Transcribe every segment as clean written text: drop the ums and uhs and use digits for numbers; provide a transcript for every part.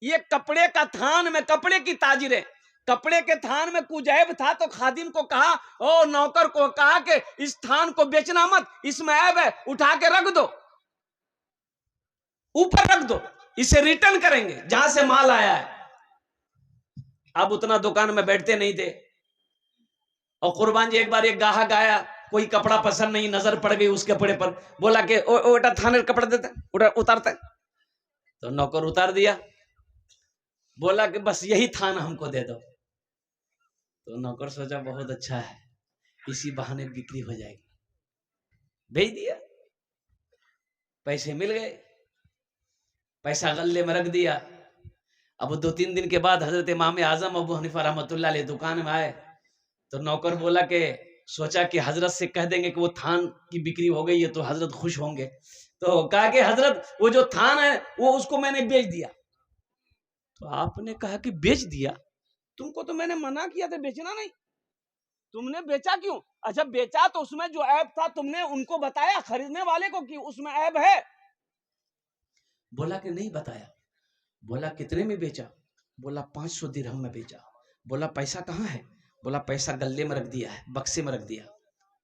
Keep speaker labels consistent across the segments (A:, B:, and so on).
A: ये कपड़े का थान में, कपड़े की ताजिर है, कपड़े के थान में कुछ ऐब था तो खादिम को कहा, ओ नौकर को कहा कि इस थान को बेचना मत, इसमें ऐब है, उठा के रख दो, ऊपर रख दो, इसे रिटर्न करेंगे जहां से माल आया है। अब उतना दुकान में बैठते नहीं थे। और कुर्बान जी एक बार एक गाहक आया, कोई कपड़ा पसंद नहीं, नजर पड़ गई उसके कपड़े पर, बोला कि ओ थाने कपड़ा देता, उतारता। तो नौकर उतार दिया, बोला कि बस यही थान हमको दे दो। तो नौकर सोचा बहुत अच्छा है, इसी बहाने बिक्री हो जाएगी, भेज दिया, पैसे मिल गए, पैसा गल्ले में रख दिया। अब 2-3 दिन के बाद हजरत इमाम आजम अबू हनीफा रहमतुल्लाह अलैह दुकान में आए। तो नौकर बोला कि सोचा कि हजरत से कह देंगे कि वो थान की बिक्री हो गई है तो हजरत खुश होंगे। तो कहा कि हजरत वो जो थान है वो उसको मैंने बेच दिया। तो आपने कहा कि बेच दिया? तुमको तो मैंने मना किया था बेचना नहीं, तुमने बेचा क्यों? अच्छा बेचा तो उसमें जो ऐब था तुमने उनको बताया, खरीदने वाले को, कि उसमें ऐब है? बोला कि नहीं बताया। बोला कितने में बेचा? बोला 500 दिरहम में बेचा। बोला पैसा कहाँ है? बोला पैसा गल्ले में रख दिया है, बक्से में रख दिया।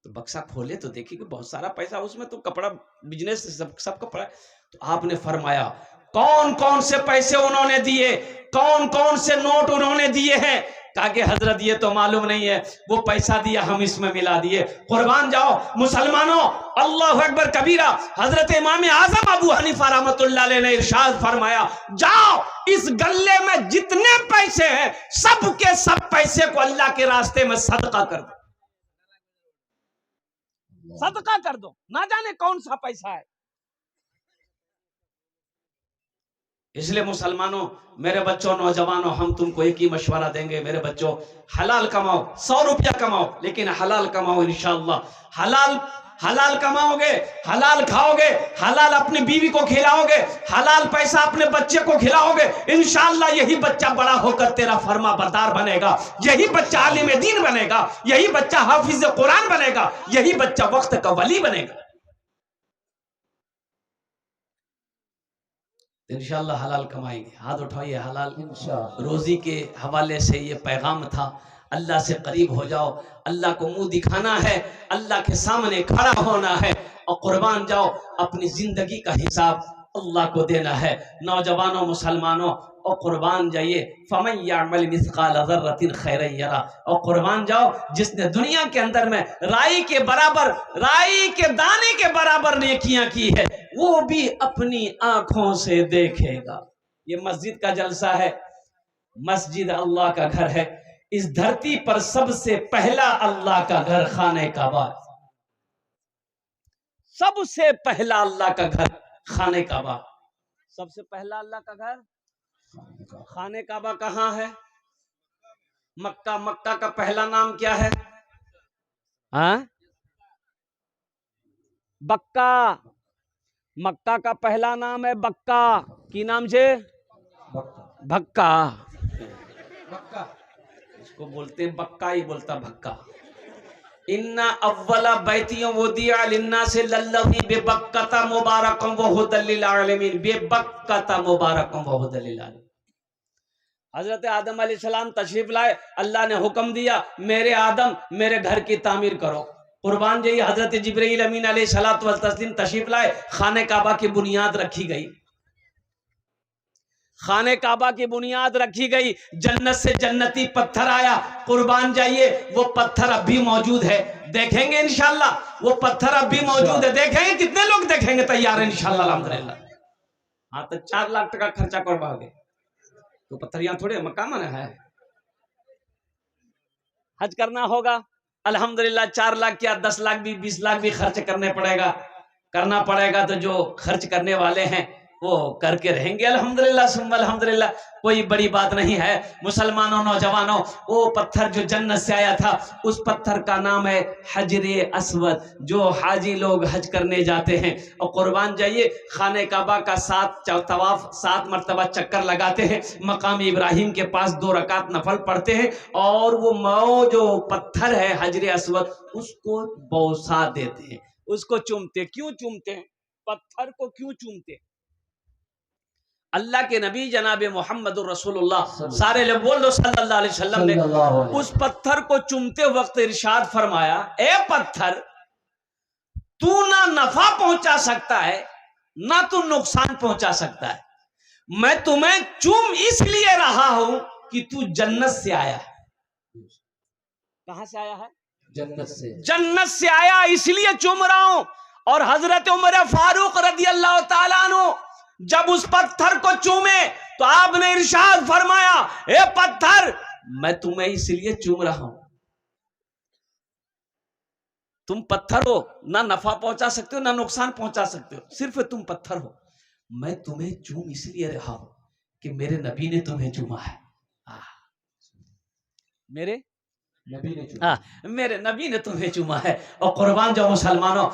A: तो बक्सा खोले तो देखी कि बहुत सारा पैसा उसमें, तो कपड़ा बिजनेस सब कपड़ा। तो आपने फरमाया कौन कौन से पैसे उन्होंने दिए, कौन कौन से नोट उन्होंने दिए हैं? कहा कि हजरत ये तो मालूम नहीं है, वो पैसा दिया हम इसमें मिला दिए। कुर्बान जाओ मुसलमानों, अल्लाहु अकबर कबीरा। हजरत इमाम आजम अबू हनीफा रहमतुल्लाह अलैह ने इरशाद फरमाया, जाओ इस गल्ले में जितने पैसे हैं सब के सब पैसे को अल्लाह के रास्ते में सदका कर दो, सदका कर दो, ना जाने कौन सा पैसा है। इसलिए मुसलमानों, मेरे बच्चों, नौजवानों, हम तुमको एक ही मशवरा देंगे, मेरे बच्चों, हलाल कमाओ, 100 रुपया कमाओ, लेकिन हलाल कमाओ इंशाअल्लाह। हलाल हलाल कमाओगे, हलाल खाओगे, हलाल अपनी बीवी को खिलाओगे, हलाल पैसा अपने बच्चे को खिलाओगे, इंशाअल्लाह यही बच्चा बड़ा होकर तेरा फर्मा बरदार बनेगा, यही बच्चा आलिम दीन बनेगा, यही बच्चा हाफिज कुरान बनेगा, यही बच्चा वक्त का वली बनेगा। इंशाअल्लाह हलाल कमाएंगे। हाथ उठाइए, हलाल रोजी के हवाले से ये पैगाम था। अल्लाह से करीब हो जाओ, अल्लाह को मुंह दिखाना है, अल्लाह के सामने खड़ा होना है, और कुर्बान जाओ, अपनी जिंदगी का हिसाब अल्लाह को देना है। नौजवानों, मुसलमानों, और कुर्बान जाइए, फमन यअमल मिस्काल ज़र्रतिन खैरन यरा। और कुर्बान जाओ, जिसने दुनिया के अंदर में राई के बराबर, राई के दाने के बराबर नेकियां की है, वो भी अपनी आंखों से देखेगा। ये मस्जिद का जलसा है, मस्जिद अल्लाह का घर है। इस धरती पर सबसे पहला अल्लाह का घर खाने काबा, सबसे पहला अल्लाह का घर खाने काबा, सबसे पहला अल्लाह का घर खाने काबा कहाँ है? मक्का। मक्का का पहला नाम क्या है? हाँ, बक्का। मक्का का पहला नाम है बक्का। की नाम से? भक्का। इसको बोलते बक्का, ही बोलता भक्का। इन्ना अव्वला बैतियों वो दिया लिन्ना से लल्लही बेबक्कता मुबारकम व हुदल लिल आलमीन, बेबक्कता मुबारकम व हुदल लिल आलमीन। हजरत आदम अलैहिस्सलाम तशरीफ लाए, अल्लाह ने हुक्म दिया, मेरे आदम मेरे घर की तामीर करो। कुर्बान जाइए, हजरत जिब्रील अमीन अलैहिस्सलातु व तस्लीम तशरीफ लाए, खाने काबा की बुनियाद रखी गई, खाने काबा की बुनियाद रखी गई। जन्नत से जन्नती पत्थर आया, कुर्बान जाइए, वो पत्थर अब भी मौजूद है, देखेंगे इंशाल्लाह, वो पत्थर अब भी मौजूद है, देखेंगे, कितने लोग देखेंगे? तैयार है इंशाल्लाह अल्हम्दुलिल्लाह। हाँ, तो 4 लाख टका खर्चा करवाओगे तो पत्थर यहाँ थोड़े मकान है। हज करना होगा, अल्हम्दुलिल्लाह, 4 लाख क्या 10 लाख भी, 20 लाख भी खर्च करना पड़ेगा। तो जो खर्च करने वाले हैं वो करके रहेंगे, अल्हम्दुलिल्लाह सुम्मा अल्हम्दुलिल्लाह, कोई बड़ी बात नहीं है। मुसलमानों, नौजवानों, वो पत्थर जो जन्नत से आया था, उस पत्थर का नाम है हजरे अस्वद, जो हाजी लोग हज करने जाते हैं। और कुर्बान जाइए, खाने काबा का 7 मरतबा चक्कर लगाते हैं, मकाम इब्राहिम के पास 2 रकात नफल पढ़ते हैं, और वो जो पत्थर है हजरे अस्वद, उसको बौसा देते हैं, उसको चूमते। क्यों चूमते हैं? पत्थर को क्यों चूमते? अल्लाह के नबी जनाब मोहम्मद रसूलुल्लाह सारे लोग बोल दो सल्लल्लाहु अलैहि वसल्लम ने उस पत्थर को चूमते वक्त इरशाद फरमाया, ए पत्थर, तू ना नफा पहुंचा सकता है ना तू नुकसान पहुंचा सकता है, मैं तुम्हें चूम इसलिए रहा हूं कि तू जन्नत से आया है। कहां से आया है? जन्नत से। जन्नत से आया इसलिए चूम रहा हूं। और हजरत उमर फारूक रदी अल्लाह ताला अन्हु जब उस पत्थर को चूमे तो आपने इरशाद फरमाया, ए पत्थर, मैं तुम्हें इसलिए चूम रहा हूं, तुम पत्थर हो, ना नफा पहुंचा सकते हो ना नुकसान पहुंचा सकते हो, सिर्फ तुम पत्थर हो, मैं तुम्हें चूम इसलिए रहा हूं कि मेरे नबी ने तुम्हें चूमा है। मेरे नबी ने चूमा, मेरे नबी ने तुम्हें चूमा है। और कुर्बान जाओ मुसलमानों,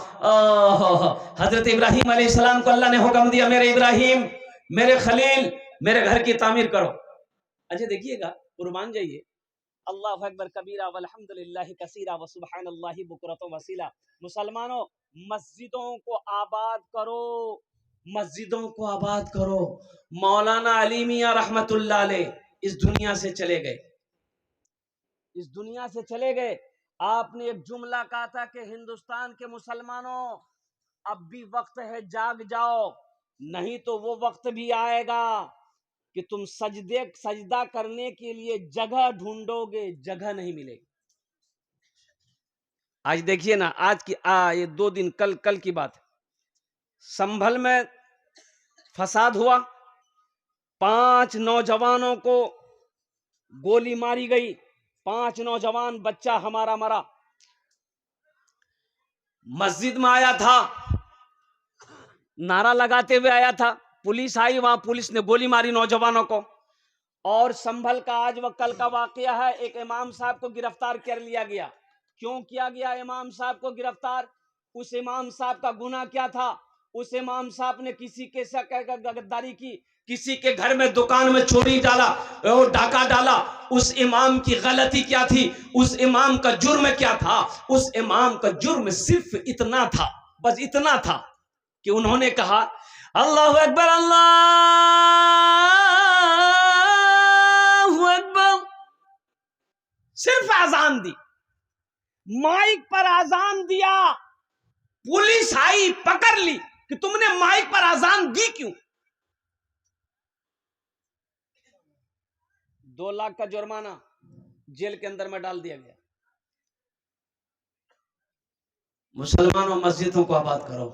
A: हजरत इब्राहिम अलैहिस्सलाम को अल्लाह ने हुक्म दिया, मेरे इब्राहिम, मेरे खलील, मेरे घर की तामीर करो। अच्छा देखिएगा, कुर्बान जाइए, अल्लाहु अकबर कबीरा वल्हम्दुलिल्लाहि कसीरा व सुब्हानल्लाहि बुकरतम वसीला। मुसलमानों, मस्जिदों को आबाद करो, मस्जिदों को आबाद करो। मौलाना अली मियां रहमतुल्लाह अलैह इस दुनिया से चले गए, इस दुनिया से चले गए। आपने एक जुमला कहा था कि हिंदुस्तान के मुसलमानों, अब भी वक्त है, जाग जाओ, नहीं तो वो वक्त भी आएगा कि तुम सजदा करने के लिए जगह ढूंढोगे, जगह नहीं मिलेगी। आज देखिए ना, आज की ये 2 दिन कल की बात है, संभल में फसाद हुआ, 5 नौजवानों को गोली मारी गई, 5 नौजवान, बच्चा हमारा मरा। मस्जिद में आया था, नारा लगाते हुए आया था, पुलिस आई, वहां पुलिस ने गोली मारी नौजवानों को। और संभल का आज व कल का वाकया है, एक इमाम साहब को गिरफ्तार कर लिया गया। क्यों किया गया इमाम साहब को गिरफ्तार? उस इमाम साहब का गुनाह क्या था? उस इमाम साहब ने किसी के साथ गद्दारी की, किसी के घर में दुकान में चोरी डाला, डाका डाला। उस इमाम की गलती क्या थी? उस इमाम का जुर्म क्या था? उस इमाम का जुर्म सिर्फ इतना था, बस इतना था कि उन्होंने कहा अल्लाहु अकबर, अल्लाहु अकबर, सिर्फ आजान दी, माइक पर आजान दिया, पुलिस आई, पकड़ ली कि तुमने माइक पर आजान दी क्यों? 2 लाख का जुर्माना, जेल के अंदर में डाल दिया गया। मुसलमानों, मस्जिदों को आबाद करो,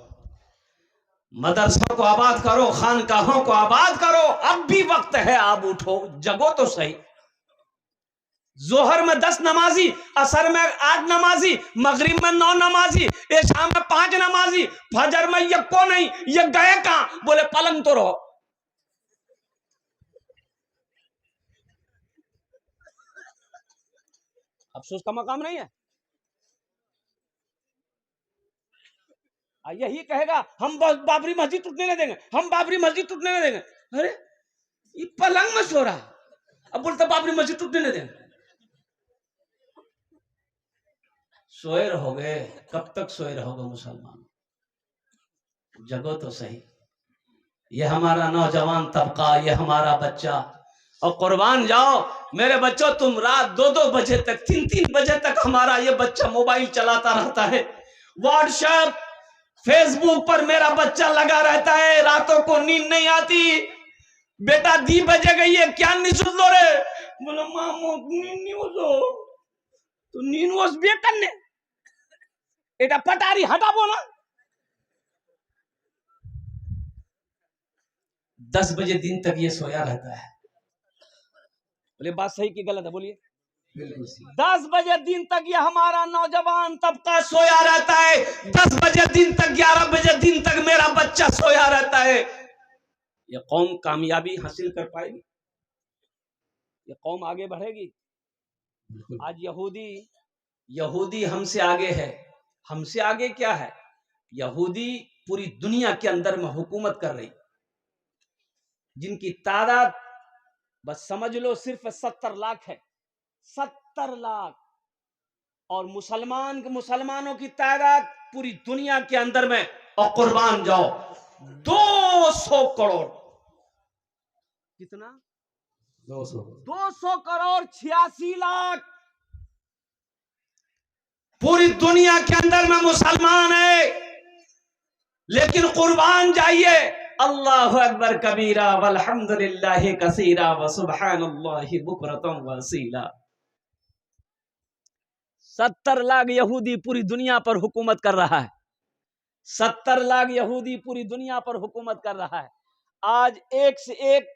A: मदरसों को आबाद करो, खानकाहों को आबाद करो, अब भी वक्त है, आप उठो, जगो तो सही। जोहर में 10 नमाजी, असर में 8 नमाजी, मगरिब में 9 नमाजी, इशा में 5 नमाजी, फजर में ये को नहीं, ये गए कहां? बोले पलंग तो रहो। अफसोस का मकाम नहीं है। यही कहेगा हम बाबरी मस्जिद टूटने नहीं देंगे, हम बाबरी मस्जिद टूटने नहीं देंगे। अरे ये पलंग में सो रहा, अब बोलता बाबरी मस्जिद टूटने नहीं देंगे। सोए रहोगे, कब तक सोए रहोगे मुसलमान? जगो तो सही। ये हमारा नौजवान तबका, ये हमारा बच्चा, और कुर्बान जाओ मेरे बच्चों, तुम रात 2-2 बजे तक, 3-3 बजे तक हमारा ये बच्चा मोबाइल चलाता रहता है, व्हाट्सएप, फेसबुक पर मेरा बच्चा लगा रहता है, रातों को नींद नहीं आती। बेटा 2 बजे गई है, क्या नींद लो रे? बोलो मामो नींद नहीं हो तो नींद वोस बे करने एटा पटारी हटाबो ना। 10 बजे दिन तक ये सोया रहता है। बोले बात सही कि गलत है? बोलिए। 10 बजे दिन तक ये हमारा नौजवान तबका सोया रहता है, 10 बजे दिन तक, 11 बजे दिन तक मेरा बच्चा सोया रहता है। ये कौम कामयाबी हासिल कर पाएगी? ये कौम आगे बढ़ेगी? आज यहूदी हमसे आगे है। हमसे आगे क्या है? यहूदी पूरी दुनिया के अंदर में हुकूमत कर रही, जिनकी तादाद बस समझ लो सिर्फ 70 लाख है, 70 लाख। और मुसलमानों की तादाद पूरी दुनिया के अंदर में, और कुर्बान जाओ 200 करोड़। कितना?
B: 200 करोड़ 86 लाख।
A: पूरी दुनिया के अंदर में मुसलमान है, लेकिन कुर्बान जाइए, अल्लाहु अकबर कबीरा वल्हम्दुलिल्लाहि कसीरा व सुब्हानल्लाहि बुकरतम व असीला।
B: 70 लाख यहूदी पूरी दुनिया पर हुकूमत कर रहा है।
A: 70 लाख यहूदी पूरी दुनिया पर हुकूमत कर रहा है। आज एक से एक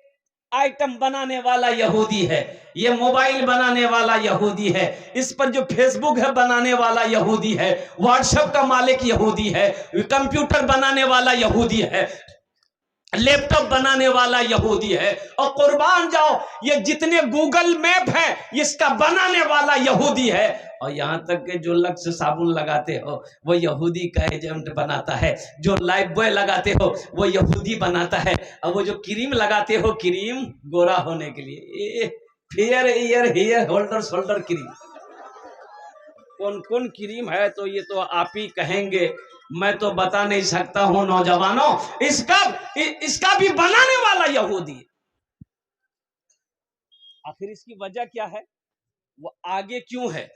A: आइटम बनाने वाला यहूदी है, ये मोबाइल बनाने वाला यहूदी है, इस पर जो फेसबुक है बनाने वाला यहूदी है, व्हाट्सएप का मालिक यहूदी है, कंप्यूटर बनाने वाला यहूदी है, लैपटॉप बनाने वाला यहूदी है। और कुर्बान जाओ, ये जितने गूगल मैप है इसका बनाने वाला यहूदी है। और यहां तक के जो लक्स साबुन लगाते हो वो यहूदी का एजेंट बनाता है, जो लाइफ बॉय लगाते हो वो यहूदी बनाता है, और वो जो क्रीम लगाते हो, क्रीम गोरा होने के लिए, fair ear hair holder shoulder cream, कौन कौन क्रीम है तो ये तो आप ही कहेंगे, मैं तो बता नहीं सकता हूं नौजवानों। इसका भी बनाने वाला यहूदी। आखिर इसकी वजह क्या है, वो आगे क्यों है?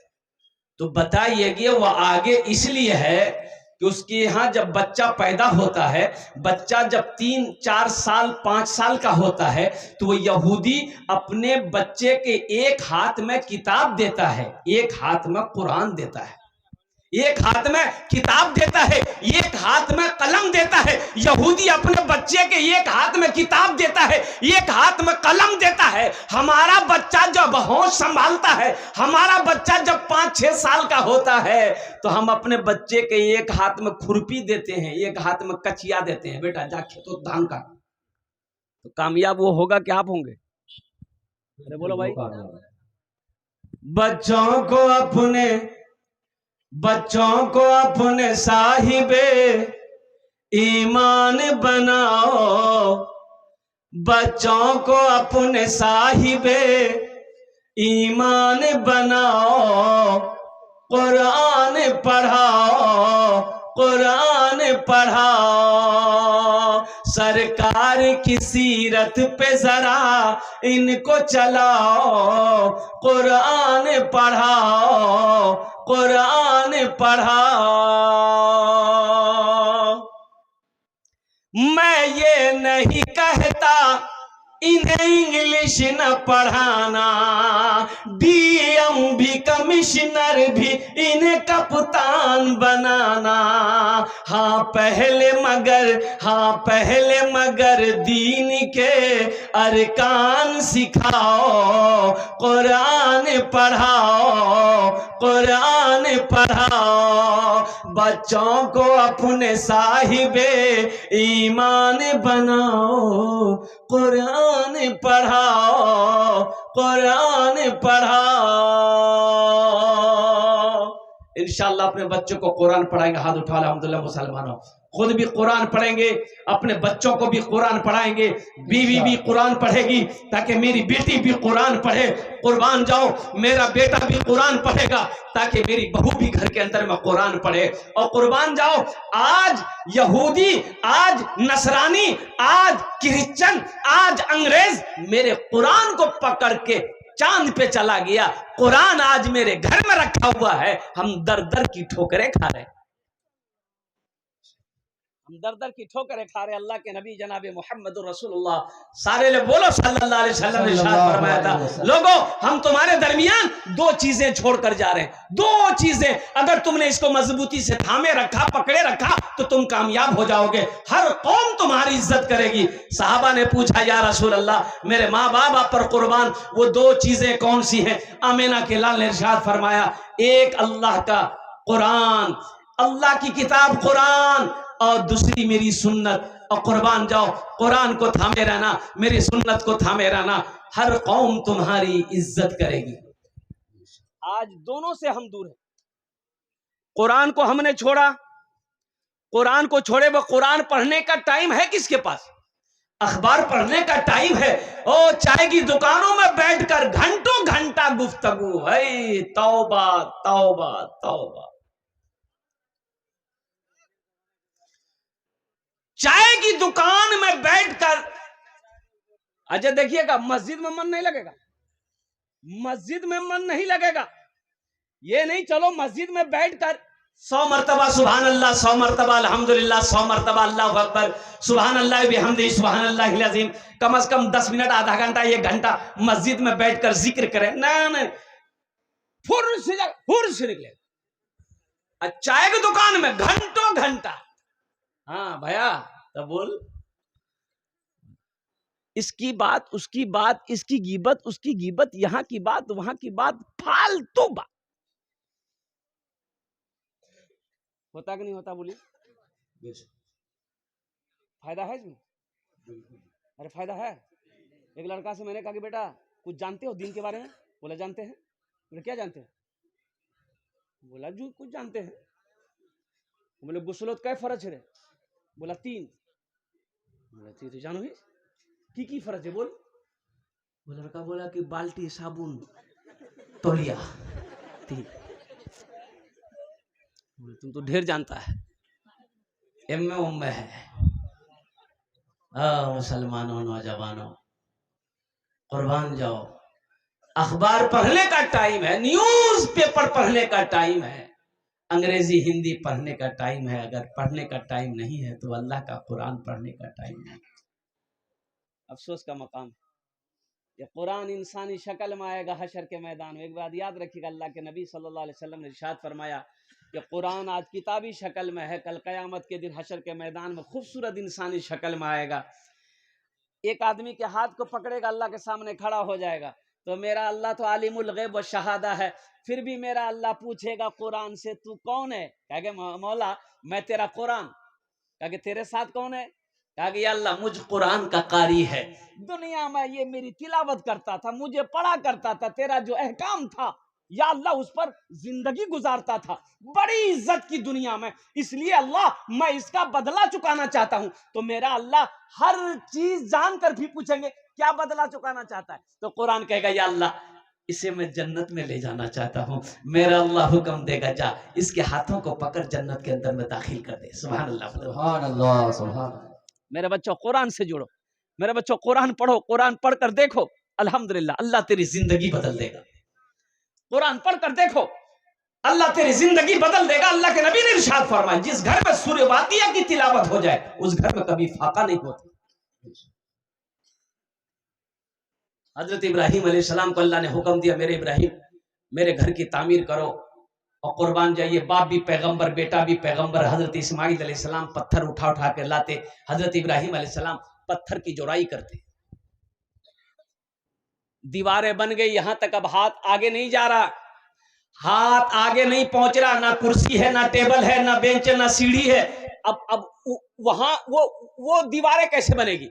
A: तो बताइए, वो आगे इसलिए है कि उसके यहां जब बच्चा पैदा होता है, बच्चा जब 3, 4 साल 5 साल का होता है, तो वो यहूदी अपने बच्चे के एक हाथ में किताब देता है, एक हाथ में कुरान देता है, एक हाथ में किताब देता है, एक हाथ में कलम देता है। यहूदी अपने बच्चे के एक हाथ में किताब देता है, एक हाथ में कलम देता है। हमारा बच्चा जब होश संभालता है, हमारा बच्चा जब 5-6 साल का होता है, तो हम अपने बच्चे के एक हाथ में खुरपी देते हैं, एक हाथ में कचिया देते हैं, बेटा जा खेतों धान काट। तो कामयाब वो होगा कि आप होंगे? अरे बोलो भाई। बच्चों को अपने साहिबे ईमान बनाओ, बच्चों को अपने साहिबे ईमान बनाओ, कुरान पढ़ाओ, कुरान पढ़ाओ, सरकार की सीरत पे जरा इनको चलाओ, कुरान पढ़ाओ, कुरान पढ़ाओ। मैं ये नहीं कहता इन्हें इंग्लिश न पढ़ाना, डीएम भी कमिश्नर भी इन्हें कप्तान बनाना। हाँ पहले मगर दीन के अरकान सिखाओ, कुरान पढ़ाओ, कुरान पढ़ाओ, बच्चों को अपने साहिबे ईमान बनाओ, कुरान पढ़ाओ, कुरान पढ़ाओ। इंशाअल्लाह अपने बच्चों को कुरान पढ़ाएंगे। हाथ उठा लो अल्हम्दुलिल्लाह मुसलमानों, खुद भी कुरान पढ़ेंगे, अपने बच्चों को भी कुरान पढ़ाएंगे, बीवी भी कुरान पढ़ेगी ताकि मेरी बेटी भी कुरान पढ़े। कुर्बान जाओ, मेरा बेटा भी कुरान पढ़ेगा ताकि मेरी बहू भी घर के अंदर में कुरान पढ़े। और कुर्बान जाओ, आज यहूदी, आज नसरानी, आज क्रिश्चियन, आज अंग्रेज मेरे कुरान को पकड़ के चांद पे चला गया, कुरान आज मेरे घर में रखा हुआ है, हम दर दर की ठोकरें खा रहे हैं, हम दर दर की ठोकरें खा रहे। अल्लाह के नबी जनाबे मोहम्मद रसूलुल्लाह सारे लोग बोलो सल्लल्लाहु अलैहि वसल्लम ने इरशाद फरमाया था, लोगों हम तुम्हारे दरमियान 2 चीजें छोड़कर जा रहे हैं, 2 चीजें, अगर तुमने इसको मजबूती से थामे रखा, पकड़े रखा, तो तुम कामयाब हो जाओगे, हर कौम तुम्हारी इज्जत करेगी। सहाबा ने पूछा, या रसूल अल्लाह मेरे माँ बाप आप पर कुर्बान, वो 2 चीजें कौन सी हैं? आमिना के लाल ने इरशाद फरमाया, एक अल्लाह का कुरान, अल्लाह की किताब कुरान, और दूसरी मेरी सुन्नत। और कुर्बान जाओ, कुरान को थामे रहना, मेरी सुन्नत को थामे रहना, हर कौम तुम्हारी इज्जत करेगी। आज दोनों से हम दूर हैं। कुरान को हमने छोड़ा, कुरान को छोड़े, वो कुरान पढ़ने का टाइम है किसके पास? अखबार पढ़ने का टाइम है। ओ चाय की दुकानों में बैठकर घंटों घंटा गुफ्तगू है, तौबा तौबा तौबा। चाय की दुकान में बैठकर अच्छा देखिएगा, मस्जिद में मन नहीं लगेगा, मस्जिद में मन नहीं लगेगा। ये नहीं चलो मस्जिद में बैठकर 100 मरतबा सुभान अल्लाह, 100 मरतबा अल्हम्दुलिल्लाह, 100 मरतबा अल्लाहु अकबर, सुभान अल्लाह बिहम्दिही, सुभान अल्लाहिल अज़ीम, कम से कम 10 मिनट, आधा घंटा, 1 घंटा मस्जिद में बैठकर जिक्र करें। नहीं, फुर से निकले। चाय की दुकान में घंटों घंटा। हाँ भैया तब बोल,
B: इसकी बात, उसकी बात, इसकी गीबत, उसकी गीबत, यहाँ की बात, वहां की बात, फालतू बात।
A: होता कि नहीं होता बोलिए? फायदा है इसमें? अरे फायदा है। एक लड़का से मैंने कहा कि बेटा कुछ जानते हो दीन के बारे में? बोला जानते हैं। बोले क्या जानते हैं? बोला जो कुछ जानते हैं। बोले गुस्लोत कै फर्ज है? बोला 3। बोला 3 तो जानो ही की फर्ज है बोल? वो लड़का बोला कि बाल्टी, साबुन, तौलिया, 3। बोले तुम तो ढेर जानता है, एम्मे उम्मे है। मुसलमानों, नौजवानों, कुर्बान जाओ, अखबार पढ़ने का टाइम है, न्यूज पेपर पढ़ने का टाइम है, अंग्रेजी हिंदी पढ़ने का टाइम है। अगर पढ़ने का टाइम नहीं है तो अल्लाह का कुरान पढ़ने का टाइम है। अफसोस का मकाम, ये कुरान इंसानी शक्ल में आएगा हशर के मैदान में। एक बात याद रखिएगा, अल्लाह के नबी सल्लल्लाहु अलैहि वसल्लम ने इरशाद फरमाया कि कुरान आज किताबी शक्ल में है, कल क़यामत के दिन हशर के मैदान में खूबसूरत इंसानी शक्ल में आएगा। एक आदमी के हाथ को पकड़ेगा, अल्लाह के सामने खड़ा हो जाएगा। तो मेरा अल्लाह तो आलिमुल गैब व शहादा है, फिर भी मेरा अल्लाह पूछेगा कुरान से तू कौन है? कहेगा मौला मैं तेरा कुरान। कहेगा तेरे साथ कौन है? कहा या अल्लाह मुझ कुरान का कारी है, दुनिया में ये मेरी तिलावत करता था, मुझे पढ़ा करता था, तेरा जो अहकाम था या अल्लाह उस पर जिंदगी गुजारता था, बड़ी इज्जत की दुनिया में, इसलिए अल्लाह मैं इसका बदला चुकाना चाहता हूं। तो मेरा अल्लाह हर चीज जानकर भी पूछेंगे क्या बदला चुकाना चाहता है? तो कुरान कहेगा या अल्लाह इसे मैं जन्नत में ले जाना चाहता हूं। मेरा अल्लाह हुक्म देगा जा इसके हाथों को पकड़ जन्नत के अंदर में दाखिल कर दे। सुभान अल्लाह, सुभान अल्लाह, सुभान अल्लाह।
B: मेरे बच्चों कुरान से जुड़ो, मेरे बच्चों कुरान पढ़ो, कुरान पढ़कर देखो, अल्हम्दुलिल्लाह अल्लाह तेरी
A: जिंदगी बदल देगा। कुरान पढ़कर देखो, अल्लाह तेरी जिंदगी बदल देगा। अल्लाह के नबी ने इरशाद फरमाया जिस घर में सूर्य वाक़िया की तिलावत हो जाए उस घर में कभी फाका नहीं होता। हजरत इब्राहिम अलैहिस्सलाम को अल्लाह ने हुक्म दिया, मेरे इब्राहिम मेरे घर की तामीर करो और कुर्बान जाइए। बाप भी पैगंबर, बेटा भी पैगंबर। हजरत इस्माइल अलैहिस्सलाम पत्थर उठा उठा के लाते, हजरत इब्राहिम अलैहिस्सलाम पत्थर की जोड़ाई करते। दीवारें बन गई, यहां तक अब हाथ आगे नहीं जा रहा, हाथ आगे नहीं पहुंच रहा, ना कुर्सी है, ना टेबल है, ना बेंच है, ना सीढ़ी है। अब वहां वो दीवारें कैसे बनेगी?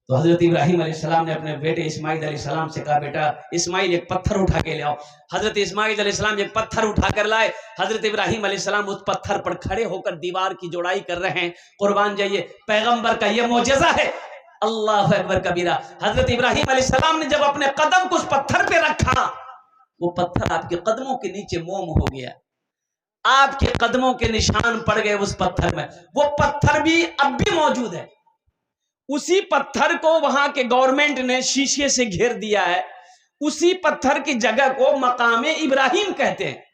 A: तो हजरत इब्राहिम अलैहिस्सलाम ने अपने बेटे इस्माइल अलैहिस्सलाम से कहा बेटा इस्माइल एक पत्थर उठा के ले आओ। हजरत इस्माइल अलैहिस्सलाम एक पत्थर उठा कर लाए। हजरत इब्राहिम अलैहिस्सलाम उस पत्थर पर खड़े होकर दीवार की जोड़ाई कर रहे हैं। कुर्बान जाइए, पैगंबर का यह मौजज़ा है। अल्लाह अकबर कबीरा। हजरत इब्राहिम अलैहिस्सलाम ने जब अपने कदम को उस पत्थर पे रखा, वो पत्थर आपके कदमों के नीचे मोम हो गया, आपके कदमों के निशान पड़ गए उस पत्थर में। वो पत्थर भी अब भी मौजूद है। उसी पत्थर को वहां के गवर्नमेंट ने शीशे से घेर दिया है। उसी पत्थर की जगह को मकामे इब्राहिम कहते हैं,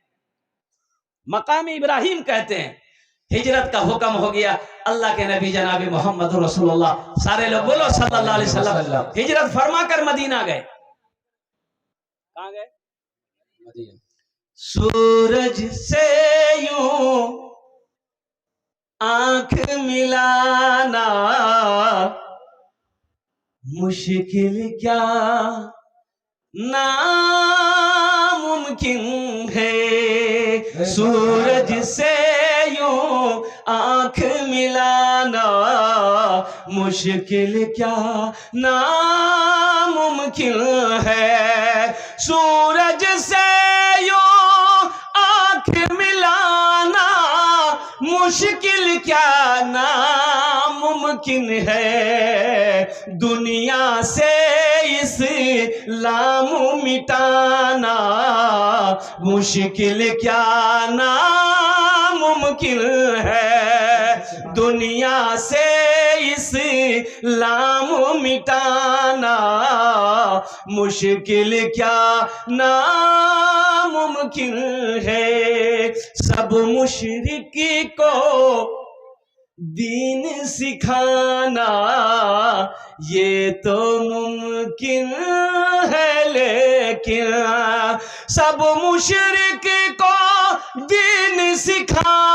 A: मकामे इब्राहिम कहते हैं। हिजरत का हुक्म हो गया। अल्लाह के नबी जनाब मोहम्मद रसूलुल्लाह, सारे लोग बोलो सल्लल्लाहु अलैहि वसल्लम, हिजरत फरमा कर मदीना गए। कहां गए? मदीना। सूरज से यूं आंख मिलाना मुश्किल क्या नामुमकिन है। सूरज से यूं आंख मिलाना मुश्किल क्या नामुमकिन है। सूरज से यूं आंख मिलाना मुश्किल क्या नामुमकिन है। दुनिया से इस्लाम मिटाना मुश्किल क्या नामुमकिन है। दुनिया से इस्लाम इस्लाम मिटाना मुश्किल क्या नामुमकिन है। सब मुशरिक को दीन सिखाना ये तो मुमकिन है, लेकिन सब मुशरिक को दीन सिखाना